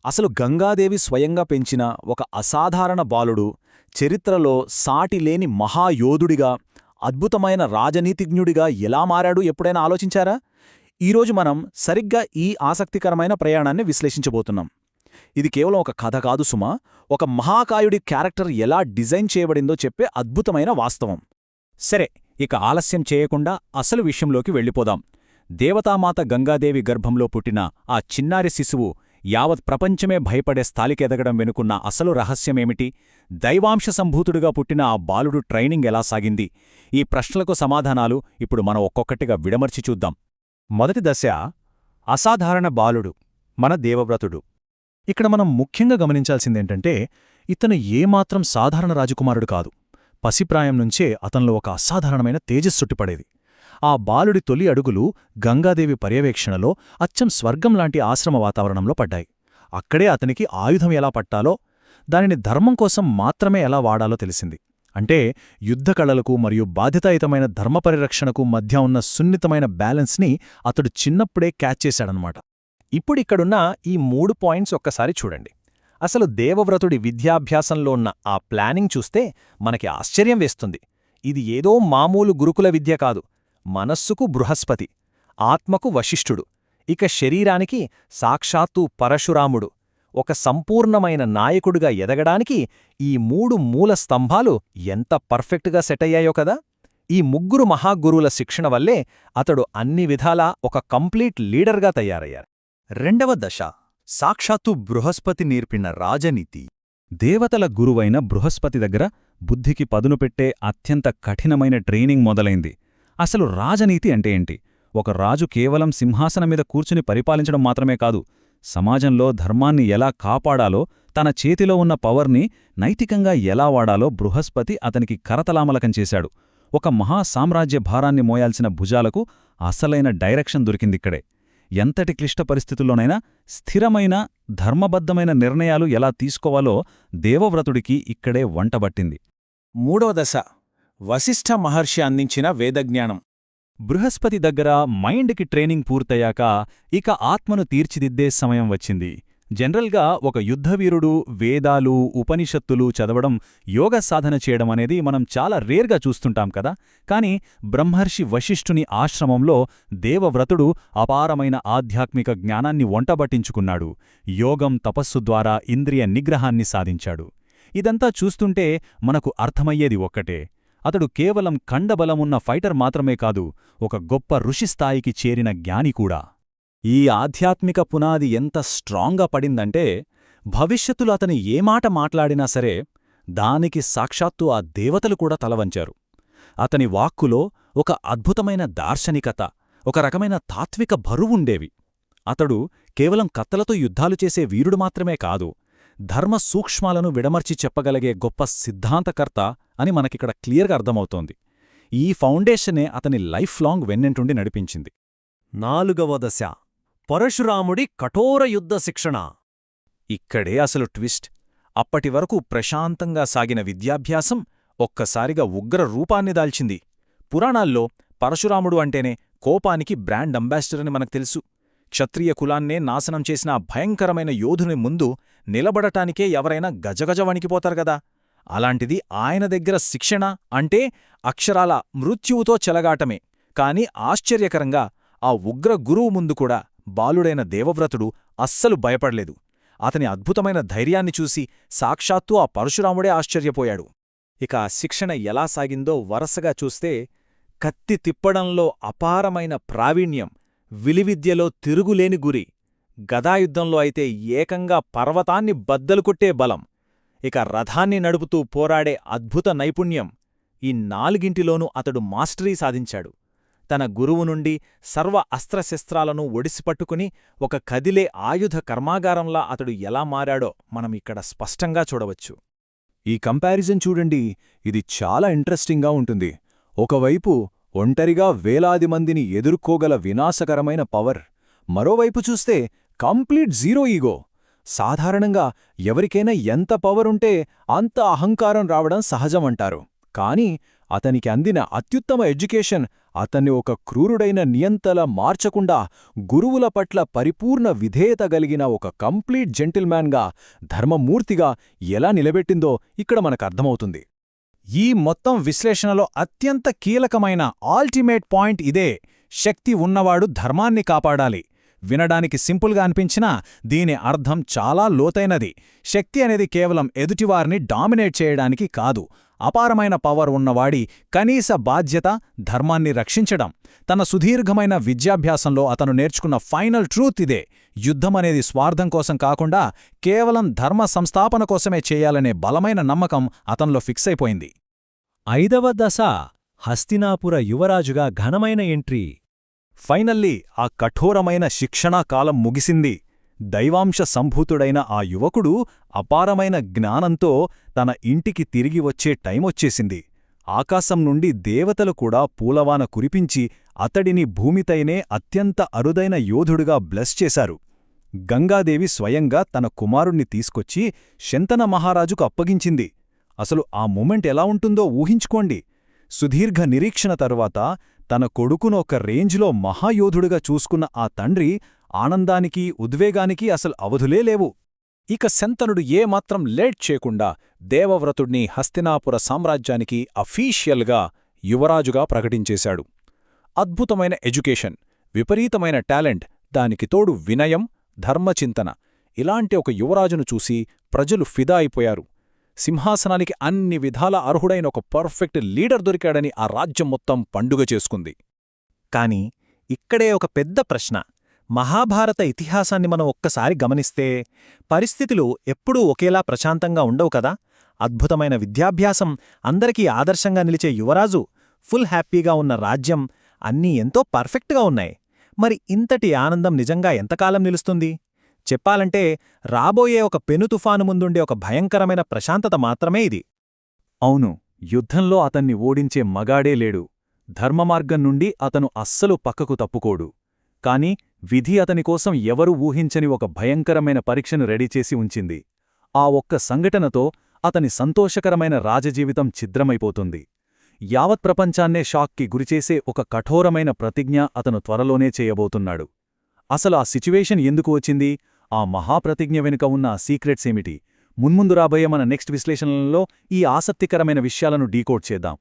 అసలు గంగాదేవి స్వయంగా పెంచిన ఒక అసాధారణ బాలుడు చరిత్రలో సాటిలేని మహాయోధుడిగా అద్భుతమైన రాజనీతిజ్ఞుడిగా ఎలా మారాడు ఎప్పుడైనా ఆలోచించారా? ఈరోజు మనం సరిగ్గా ఈ ఆసక్తికరమైన ప్రయాణాన్ని విశ్లేషించబోతున్నాం. ఇది కేవలం ఒక కథ కాదు సుమా, ఒక మహాకాయుడి క్యారెక్టర్ ఎలా డిజైన్ చేయబడిందో చెప్పే అద్భుతమైన వాస్తవం. సరే, ఇక ఆలస్యం చేయకుండా అసలు విషయంలోకి వెళ్ళిపోదాం. దేవతామాత గంగాదేవి గర్భంలో పుట్టిన ఆ చిన్నారి శిశువు యావత్ ప్రపంచమే భయపడే స్థాయికెదగడం వెనుకున్న అసలు రహస్యమేమిటి? దైవాంశ సంభూతుడుగా పుట్టిన ఆ బాలుడు ట్రైనింగ్ ఎలా సాగింది? ఈ ప్రశ్నలకు సమాధానాలు ఇప్పుడు మనం ఒక్కొక్కటిగా విడమర్చి చూద్దాం. మొదటి దశ, అసాధారణ బాలుడు, మన దేవవ్రతుడు. ఇక్కడ మనం ముఖ్యంగా గమనించాల్సిందేంటంటే, ఇతను ఏమాత్రం సాధారణ రాజకుమారుడు కాదు. పసిప్రాయం నుంచే అతనిలో ఒక అసాధారణమైన తేజస్సుట్టిపడేది. ఆ బాలుడి తొలి అడుగులు గంగాదేవి పర్యవేక్షణలో అచ్చం స్వర్గంలాంటి ఆశ్రమ వాతావరణంలో పడ్డాయి. అక్కడే అతనికి ఆయుధం ఎలా పట్టాలో, దానిని ధర్మం కోసం మాత్రమే ఎలా వాడాలో తెలిసింది. అంటే యుద్ధకళలకు మరియు బాధ్యతాయుతమైన ధర్మపరిరక్షణకు మధ్య ఉన్న సున్నితమైన బ్యాలెన్స్ని అతడు చిన్నప్పుడే క్యాచ్ చేశాడనమాట. ఇప్పుడిక్కడున్న ఈ 3 పాయింట్స్ ఒక్కసారి చూడండి. అసలు దేవవ్రతుడి విద్యాభ్యాసంలో ఉన్న ఆ ప్లానింగ్ చూస్తే మనకి ఆశ్చర్యం వేస్తుంది. ఇది ఏదో మామూలు గురుకుల విద్య కాదు. మనస్సుకు బృహస్పతి, ఆత్మకు వశిష్ఠుడు, ఇక శరీరానికి సాక్షాత్తు పరశురాముడు. ఒక సంపూర్ణమైన నాయకుడిగా ఎదగడానికి ఈ 3 మూల స్తంభాలు ఎంత పర్ఫెక్ట్గా సెటయ్యాయో కదా! ఈ 3 మహాగురువుల శిక్షణ వల్లే అతడు అన్ని విధాలా ఒక కంప్లీట్ లీడర్గా తయారయ్యారు. రెండవ దశ, సాక్షాత్తు బృహస్పతి నేర్పిన రాజనీతి. దేవతల గురువైన బృహస్పతి దగ్గర బుద్ధికి పదునుపెట్టే అత్యంత కఠినమైన ట్రైనింగ్ మొదలైంది. అసలు రాజనీతి అంటే ఏంటి? ఒక రాజు కేవలం సింహాసనం మీద కూర్చుని పరిపాలించడం మాత్రమే కాదు, సమాజంలో ధర్మాన్ని ఎలా కాపాడాలో, తన చేతిలో ఉన్న పవర్ని నైతికంగా ఎలా వాడాలో బృహస్పతి అతనికి కరతలామలకం చేశాడు. ఒక మహాసామ్రాజ్య భారాన్ని మోయాల్సిన భుజాలకు అసలైన డైరెక్షన్ దొరికిందిక్కడే. ఎంతటి క్లిష్ట పరిస్థితుల్లోనైనా స్థిరమైన, ధర్మబద్ధమైన నిర్ణయాలు ఎలా తీసుకోవాలో దేవవ్రతుడికి ఇక్కడే వంటబట్టింది. మూడవ దశ, వశిష్ఠ మహర్షి అందించిన వేదజ్ఞానం. బృహస్పతి దగ్గర మైండ్కి ట్రైనింగ్ పూర్తయ్యాక ఇక ఆత్మను తీర్చిదిద్దే సమయం వచ్చింది. జనరల్గా ఒక యుద్ధవీరుడు వేదాలు, ఉపనిషత్తులు చదవడం, యోగ సాధన చేయడం అనేది మనం చాలా రేర్గా చూస్తుంటాం కదా. కాని బ్రహ్మర్షి వశిష్ఠుని ఆశ్రమంలో దేవవ్రతుడు అపారమైన ఆధ్యాత్మిక జ్ఞానాన్ని వంటబట్టించుకున్నాడు. యోగం, తపస్సు ద్వారా ఇంద్రియ నిగ్రహాన్ని సాధించాడు. ఇదంతా చూస్తుంటే మనకు అర్థమయ్యేది ఒక్కటే: అతడు కేవలం కండబలమున్న ఫైటర్ మాత్రమే కాదు, ఒక గొప్ప ఋషిస్థాయికి చేరిన జ్ఞాని కూడా. ఈ ఆధ్యాత్మిక పునాది ఎంత స్ట్రాంగ్గా పడిందంటే, భవిష్యత్తులో అతను ఏ మాట మాట్లాడినా సరే దానికి సాక్షాత్తు ఆ దేవతలు కూడా తలవంచారు. అతని వాక్కులో ఒక అద్భుతమైన దార్శనికత, ఒక రకమైన తాత్విక బరువుండేవి. అతడు కేవలం కత్తలతో యుద్ధాలు చేసే వీరుడు మాత్రమే కాదు, ధర్మ సూక్ష్మాలను విడమర్చి చెప్పగలిగే గొప్ప సిద్ధాంతకర్త అని మనకిక్కడ క్లియర్గా అర్థమవుతోంది. ఈ ఫౌండేషనే అతని లైఫ్ లాంగ్ వెన్నెంటుండి నడిపించింది. నాలుగవ దశ, పరశురాముడి కఠోర యుద్ధ శిక్షణ. ఇక్కడే అసలు ట్విస్ట్. అప్పటివరకు ప్రశాంతంగా సాగిన విద్యాభ్యాసం ఒక్కసారిగా ఉగ్ర రూపాన్ని దాల్చింది. పురాణాల్లో పరశురాముడు అంటేనే కోపానికి బ్రాండ్ అంబాసిడర్ అని మనకు తెలుసు. క్షత్రియ కులాన్నే నాశనం చేసిన భయంకరమైన యోధుని ముందు నిలబడటానికే ఎవరైనా గజగజ వణికిపోతారు గదా. అలాంటిది ఆయన దగ్గర శిక్షణ అంటే అక్షరాల మృత్యువుతో చెలగాటమే. కాని ఆశ్చర్యకరంగా ఆ ఉగ్ర గురువు ముందు కూడా బాలుడైన దేవవ్రతుడు అస్సలు భయపడలేదు. అతని అద్భుతమైన ధైర్యాన్ని చూసి సాక్షాత్తు ఆ పరశురాముడే ఆశ్చర్యపోయాడు. ఇక ఆ శిక్షణ ఎలా సాగిందో వరసగా చూస్తే, కత్తి తిప్పడంలో అపారమైన ప్రావీణ్యం, విలివిద్యలో తిరుగులేని గురి, గదాయుద్ధంలో అయితే ఏకంగా పర్వతాన్ని బద్దలుకొట్టే బలం, ఇక రథాన్ని నడుపుతూ పోరాడే అద్భుత నైపుణ్యం, ఈ 4గింటిలోనూ అతడు మాస్టరీ సాధించాడు. తన గురువు నుండి సర్వ అస్త్రశస్త్రాలను ఒడిసిపట్టుకుని ఒక కదిలే ఆయుధ కర్మాగారంలా అతడు ఎలా మారాడో మనం ఇక్కడ స్పష్టంగా చూడవచ్చు. ఈ కంపారిజన్ చూడండి, ఇది చాలా ఇంట్రెస్టింగ్గా ఉంటుంది. ఒకవైపు ఒంటరిగా వేలాది మందిని ఎదుర్కోగల వినాశకరమైన పవర్, మరోవైపు చూస్తే కంప్లీట్ జీరో ఈగో. సాధారణంగా ఎవరికైనా ఎంత పవరుంటే అంత అహంకారం రావడం సహజమంటారు. కాని అతనికి అందిన అత్యుత్తమ ఎడ్యుకేషన్ అతన్ని ఒక క్రూరుడైన నియంతలా మార్చకుండా గురువుల పట్ల పరిపూర్ణ విధేయత గలిగిన ఒక కంప్లీట్ జెంటిల్మ్యాన్గా ధర్మమూర్తిగా ఎలా నిలబెట్టిందో ఇక్కడ మనకర్థమవుతుంది. ఈ మొత్తం విశ్లేషణలో అత్యంత కీలకమైన అల్టిమేట్ పాయింట్ ఇదే: శక్తి ఉన్నవాడు ధర్మాన్ని కాపాడాలి. వినడానికి సింపుల్గా అనిపించినా దీని అర్థం చాలా లోతైనది. శక్తి అనేది కేవలం ఎదుటివారిని డామినేట్ చేయడానికి కాదు. అపారమైన పవర్ ఉన్నవాడి కనీస బాధ్యత ధర్మాన్ని రక్షించడం. తన సుదీర్ఘమైన విద్యాభ్యాసంలో అతను నేర్చుకున్న ఫైనల్ ట్రూత్ ఇదే: యుద్ధమనేది స్వార్థం కోసం కాకుండా కేవలం ధర్మ సంస్థాపన కోసమే చేయాలనే బలమైన నమ్మకం అతనిలో ఫిక్స్ అయిపోయింది. 5వ దశ హస్తినాపుర యువరాజుగా ఘనమైన ఎంట్రీ. ఫైనల్లీ ఆ కఠోరమైన శిక్షణా కాలం ముగిసింది. దైవాంశ సంభూతుడైన ఆ యువకుడు అపారమైన జ్ఞానంతో తన ఇంటికి తిరిగి వచ్చే టైమొచ్చేసింది. ఆకాశం నుండి దేవతలు కూడా పూలవాన కురిపించి అతడిని భూమితైనే అత్యంత అరుదైన యోధుడుగా బ్లెస్ చేశారు. గంగాదేవి స్వయంగా తన కుమారుణ్ణి తీసుకొచ్చి శంతన మహారాజుకు అప్పగించింది. అసలు ఆ మూమెంట్ ఎలా ఉంటుందో ఊహించుకోండి. సుదీర్ఘ నిరీక్షణ తరువాత తన కొడుకును ఒక రేంజ్లో మహాయోధుడుగా చూసుకున్న ఆ తండ్రి ఆనందానికి ఉద్వేగానికి అసలు అవధులే లేవు. ఇక శంతనుడు ఏమాత్రం లేట్ చేయకుండా దేవవ్రతుణ్ణి హస్తినాపుర సామ్రాజ్యానికి అఫీషియల్గా యువరాజుగా ప్రకటించేశాడు. అద్భుతమైన ఎడ్యుకేషన్, విపరీతమైన టాలెంట్, దానికి తోడు వినయం, ధర్మచింతన. ఇలాంటి ఒక యువరాజును చూసి ప్రజలు ఫిదా అయిపోయారు. సింహాసనానికి అన్ని విధాల అర్హుడైన ఒక పర్ఫెక్ట్ లీడర్ దొరికాడని ఆ రాజ్యం మొత్తం పండుగ చేసుకుంది. కాని ఇక్కడే ఒక పెద్ద ప్రశ్న. మహాభారత ఇతిహాసాన్ని మనం ఒక్కసారి గమనిస్తే పరిస్థితులు ఎప్పుడూ ఒకేలా ప్రశాంతంగా ఉండవు కదా. అద్భుతమైన విద్యాభ్యాసం, అందరికీ ఆదర్శంగా నిలిచే యువరాజు, ఫుల్ హ్యాపీగా ఉన్న రాజ్యం, అన్నీ ఎంతో పర్ఫెక్ట్గా ఉన్నాయి. మరి ఇంతటి ఆనందం నిజంగా ఎంతకాలం నిలుస్తుంది? చెప్పాలంటే రాబోయే ఒక పెనుతుఫాను ముందుండే ఒక భయంకరమైన ప్రశాంతత మాత్రమే ఇది. అవును, యుద్ధంలో అతన్ని ఓడించే మగాడే లేడు. ధర్మమార్గం నుండి అతను అస్సలు పక్కకు తప్పుకోడు. కాని విధి అతనికోసం ఎవరూ ఊహించని ఒక భయంకరమైన పరీక్షను రెడీచేసి ఉంచింది. ఆ ఒక్క సంఘటనతో అతని సంతోషకరమైన రాజజీవితం ఛిద్రమైపోతుంది. యావత్ ప్రపంచాన్నే షాక్కి గురిచేసే ఒక కఠోరమైన ప్రతిజ్ఞ అతను త్వరలోనే చేయబోతున్నాడు. అసలు ఆ సిచ్యువేషన్ ఎందుకు వచ్చింది? ఆ మహాప్రతిజ్ఞ వెనుక ఉన్న ఆ సీక్రెట్స్ ఏమిటి? మున్ముందు రాబోయే మన నెక్స్ట్ విశ్లేషణలలో ఈ ఆసక్తికరమైన విషయాలను డీకోడ్ చేద్దాం.